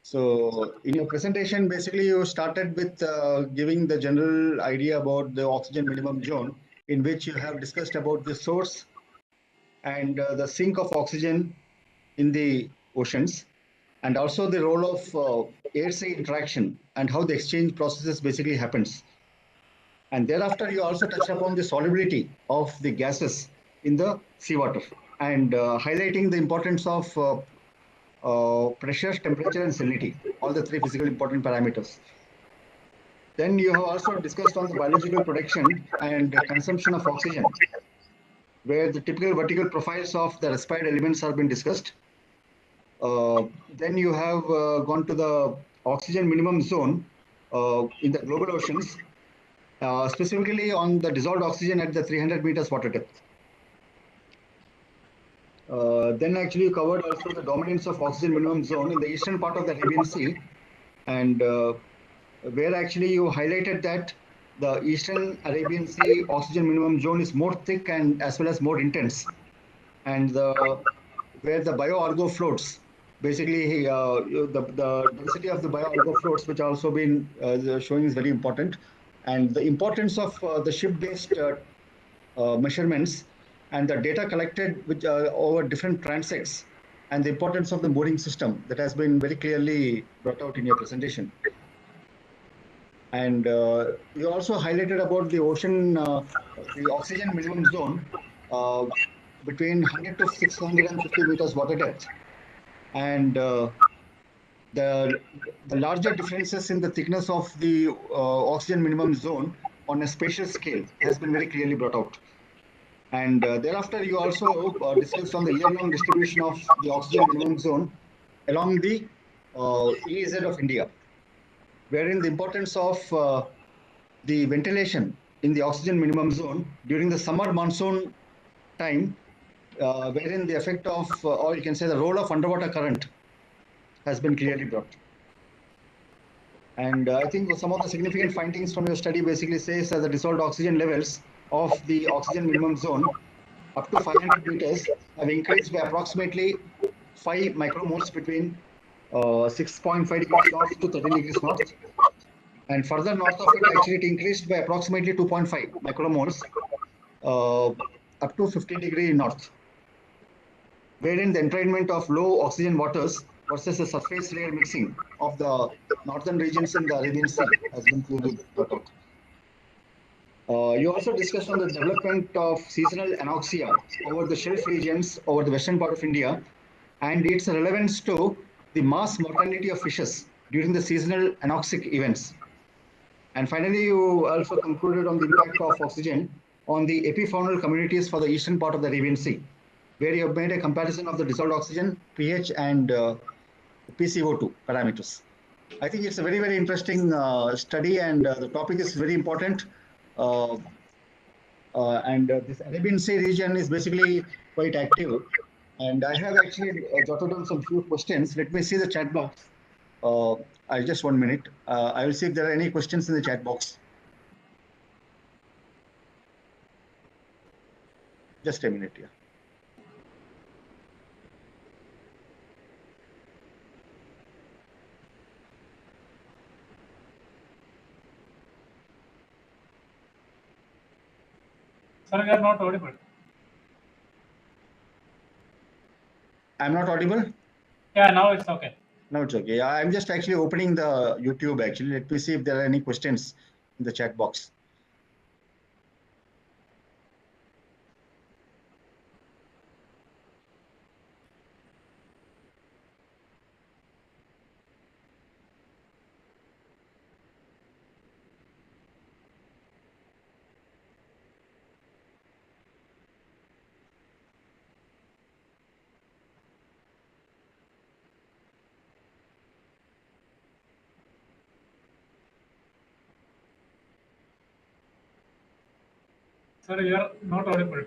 Speaker 1: So, in your presentation, basically, you started with giving the general idea about the oxygen minimum zone, in which you have discussed about the source and the sink of oxygen in the oceans, and also the role of air-sea interaction and how the exchange processes basically happens. And thereafter, you also touched upon the solubility of the gases in the seawater and highlighting the importance of pressure, temperature, and salinity, all the three physical important parameters. Then you have also discussed on the biological production and consumption of oxygen, where the typical vertical profiles of the respired elements have been discussed. Then you have gone to the oxygen minimum zone in the global oceans, specifically on the dissolved oxygen at the 300 meters water depth. Then actually you covered also the dominance of oxygen minimum zone in the eastern part of the Arabian Sea, and where actually you highlighted that the Eastern Arabian Sea oxygen minimum zone is more thick and as well as more intense, and where the bioargo floats, basically the density of the bioargo floats, which also been showing is very important, and the importance of the ship-based measurements and the data collected which over different transects, and the importance of the mooring system that has been very clearly brought out in your presentation. And you also highlighted about the ocean, the oxygen minimum zone uh, between 100 to 650 meters water depth, and the larger differences in the thickness of the oxygen minimum zone on a spatial scale has been very clearly brought out. And thereafter, you also discussed on the year-long distribution of the oxygen minimum zone along the EEZ of India, wherein the importance of the ventilation in the oxygen minimum zone during the summer monsoon time, wherein the effect of, or you can say the role of underwater current has been clearly brought. And I think some of the significant findings from your study basically says that the dissolved oxygen levels of the oxygen minimum zone up to 500 meters have increased by approximately 5 micromoles between 6.5 degrees north to 13 degrees north. And further north of it, actually, it increased by approximately 2.5 micromoles up to 50-degree north, wherein the entrainment of low oxygen waters versus the surface layer mixing of the northern regions in the Arabian Sea has been clearly brought out. You also discussed on the development of seasonal anoxia over the shelf regions over the western part of India and its relevance to the mass mortality of fishes during the seasonal anoxic events. And finally, you also concluded on the impact of oxygen on the epifaunal communities for the eastern part of the Arabian Sea, where you have made a comparison of the dissolved oxygen, pH, and PCO2 parameters. I think it's a very, very interesting study, and the topic is very important. Uh, and this Arabian Sea region is basically quite active. And I have actually jotted down some few questions. Let me see the chat box. I'll just 1 minute. I will see if there are any questions in the chat box. Just a minute, yeah.
Speaker 2: Sir, you are not audible.
Speaker 1: I'm not audible?
Speaker 2: Yeah, now it's okay.
Speaker 1: No, it's okay. I'm just actually opening the YouTube actually. Let me see if there are any questions in the chat box.
Speaker 2: Sorry, you are not audible.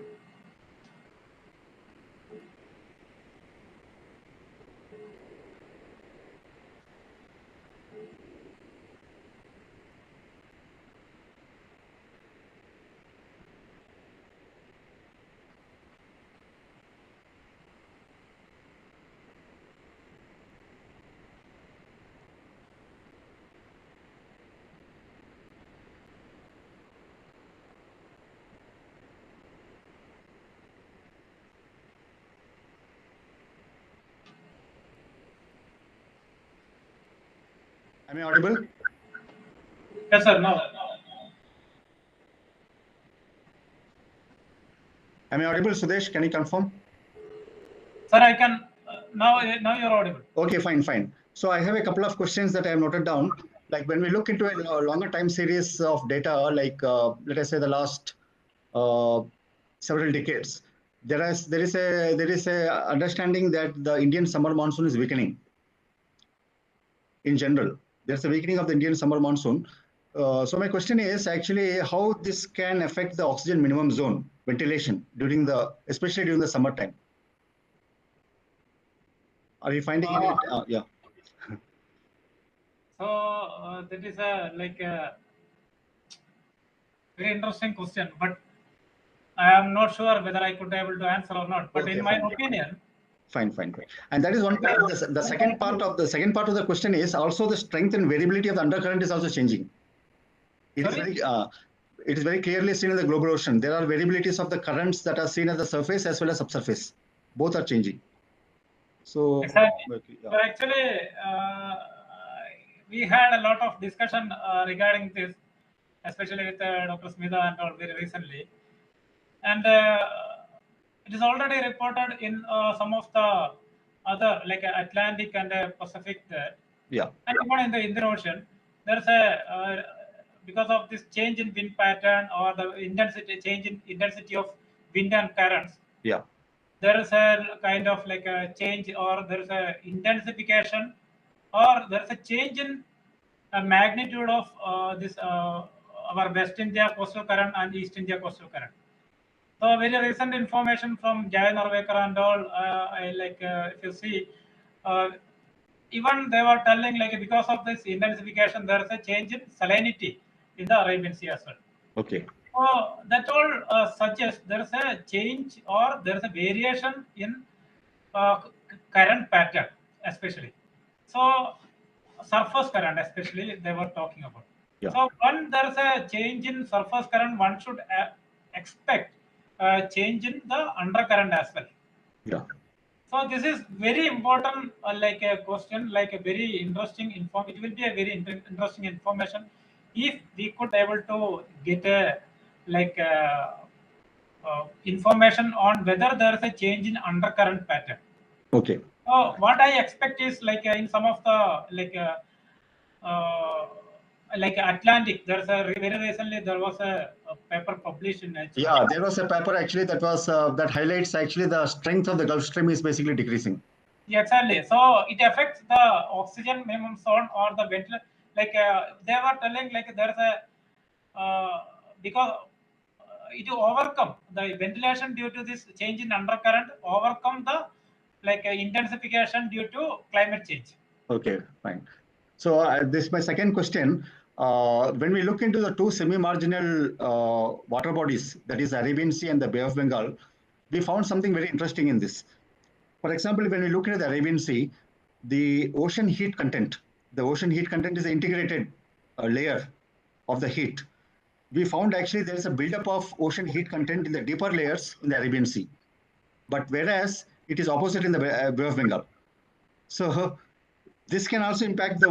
Speaker 1: Am I audible?
Speaker 2: Yes, sir. Now.
Speaker 1: Am I audible, Sudheesh? Can you confirm?
Speaker 2: Sir, I can now you're audible.
Speaker 1: Okay, fine. So I have a couple of questions that I have noted down. Like when we look into a longer time series of data, like let us say the last uh, several decades, there is a understanding that the Indian summer monsoon is weakening. In general, there's a weakening of the Indian summer monsoon. So my question is actually how this can affect the oxygen minimum zone ventilation especially during the summertime. Are you finding it? Yeah.
Speaker 2: So that is a very interesting question, but I am not sure whether I could be able to answer or not. But
Speaker 1: Okay,
Speaker 2: in my
Speaker 1: fine.
Speaker 2: opinion,
Speaker 1: Fine. And that is one part. The second part of the question is also the strength and variability of the undercurrent is also changing. It is very clearly seen in the global ocean. There are variabilities of the currents that are seen at the surface as well as subsurface. Both are changing. So,
Speaker 2: exactly.
Speaker 1: okay, yeah.
Speaker 2: So actually, we had a lot of discussion regarding this, especially with Dr. Smita and all very recently, and it is already reported in some of the other like Atlantic and Pacific there.
Speaker 1: Yeah.
Speaker 2: And even in the Indian Ocean, there's a because of this change in wind pattern or the change in intensity of wind and currents.
Speaker 1: Yeah.
Speaker 2: There is a kind of like a change, or there is a intensification, or there is a change in magnitude of this our West India coastal current and East India coastal current. So very recent information from Jay Narvekar and all, if you see, uh, even they were telling like because of this intensification, there is a change in salinity in the Arabian Sea as well.
Speaker 1: Okay.
Speaker 2: So that all suggests there is a change or there is a variation in current pattern, especially. So surface current, especially they were talking about.
Speaker 1: Yeah.
Speaker 2: So when there is a change in surface current, one should expect a change in the undercurrent as well.
Speaker 1: Yeah.
Speaker 2: So this is very important, like a question, like a very interesting inform. It will be a very interesting information if we could able to get a like information on whether there is a change in undercurrent pattern.
Speaker 1: Okay.
Speaker 2: So what I expect is like in some of the uh, like Atlantic, there's a very recently there was a paper published in Nature.
Speaker 1: Yeah, there was a paper actually that highlights actually the strength of the Gulf Stream is basically decreasing.
Speaker 2: Yeah, exactly. So it affects the oxygen minimum zone or the ventilation. Like they were telling, like there's a because it will overcome the ventilation due to this change in undercurrent, overcome the intensification due to climate change.
Speaker 1: Okay, fine. So this is my second question. When we look into the two semi-marginal water bodies, that is Arabian Sea and the Bay of Bengal, we found something very interesting in this. For example, when we look at the Arabian Sea, the ocean heat content is an integrated layer of the heat. We found actually there is a buildup of ocean heat content in the deeper layers in the Arabian Sea, but whereas it is opposite in the Bay of Bengal. So this can also impact the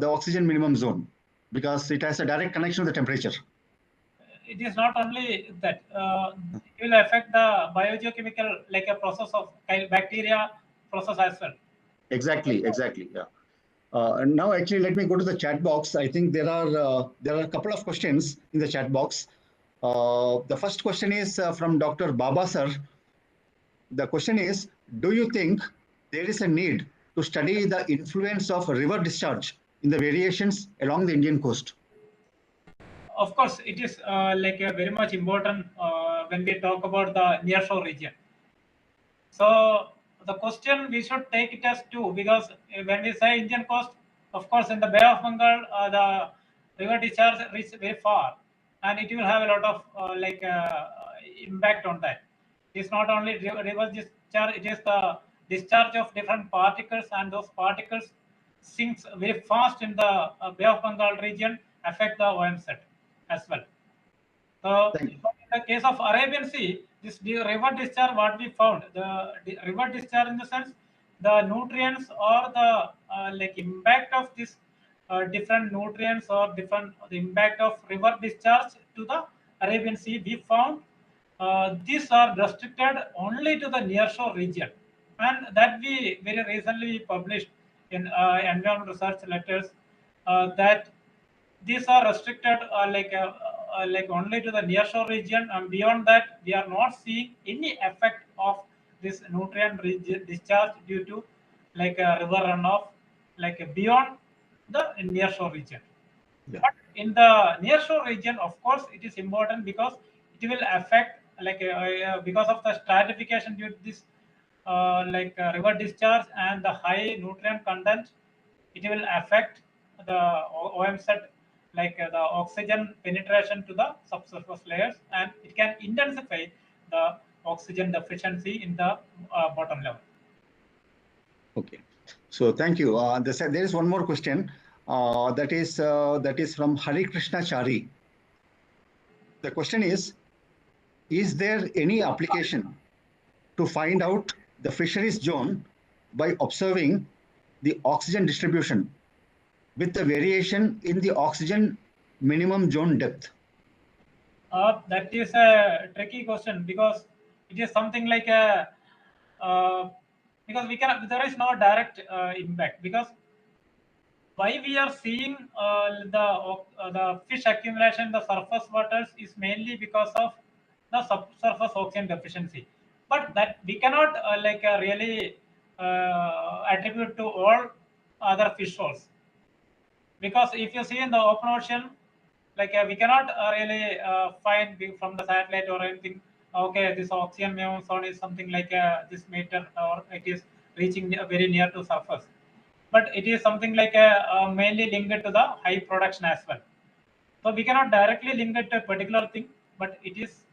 Speaker 1: the oxygen minimum zone because it has a direct connection with the temperature.
Speaker 2: It is not only that it will affect the biogeochemical like a process of bacteria process as well.
Speaker 1: Exactly. Yeah. And now, actually, let me go to the chat box. I think there are a couple of questions in the chat box. The first question is from Dr. Baba sir. The question is, do you think there is a need to study the influence of river discharge in the variations along the Indian coast?
Speaker 2: of course, it is like very much important when we talk about the nearshore region. So the question we should take it as two, because when we say Indian coast, of course, in the Bay of Bengal, the river discharge reaches very far, and it will have a lot of impact on that. It's not only river discharge; it is the discharge of different particles, and those particles sinks very fast in the Bay of Bengal region, affect the OM set as well. So
Speaker 1: Thank
Speaker 2: in the case of Arabian Sea, this river discharge, what we found, the river discharge in the sense, the nutrients or the like impact of this different nutrients or different the impact of river discharge to the Arabian Sea, we found these are restricted only to the nearshore region, and that we very recently published in environmental research letters that these are restricted like only to the nearshore region, and beyond that we are not seeing any effect of this nutrient discharge due to like a river runoff like beyond the nearshore region.
Speaker 1: you.
Speaker 2: But in the nearshore region, of course, it is important because it will affect because of the stratification due to this river discharge and the high nutrient content. It will affect the OM set the oxygen penetration to the subsurface layers, and it can intensify the oxygen deficiency in the bottom level.
Speaker 1: Okay. So thank you. There is one more question that is from Hari Krishna Chari. The question is there any application to find out the fisheries zone by observing the oxygen distribution with the variation in the oxygen minimum zone depth?
Speaker 2: That is a tricky question, because it is something like a because there is no direct impact, because why we are seeing the fish accumulation in the surface waters is mainly because of the subsurface oxygen deficiency, but that we cannot really attribute to all other fish sources, because if you see in the open ocean, we cannot really find from the satellite or anything, okay, this oxygen minimum zone is something like this meter, or it is reaching very near to surface, but it is something like mainly linked to the high production as well. So we cannot directly link it to a particular thing, but it is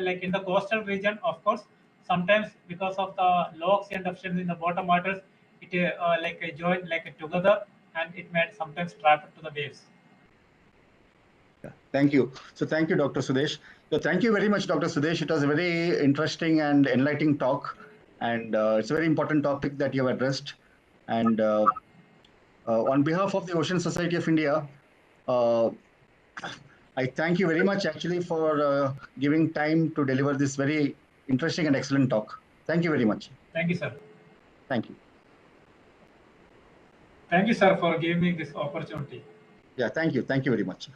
Speaker 2: like in the coastal region, of course, sometimes because of the low oxygen deficiency in the bottom waters, it join together, and it may sometimes trap to the waves.
Speaker 1: Yeah, thank you. So thank you, Dr. Sudheesh. So thank you very much, Dr. Sudheesh. It was a very interesting and enlightening talk, and it's a very important topic that you have addressed. And on behalf of the Ocean Society of India, I thank you very much actually for giving time to deliver this very interesting and excellent talk. Thank you very much.
Speaker 2: Thank you, sir.
Speaker 1: Thank you.
Speaker 2: Thank you, sir, for giving me this opportunity.
Speaker 1: Yeah, thank you. Thank you very much.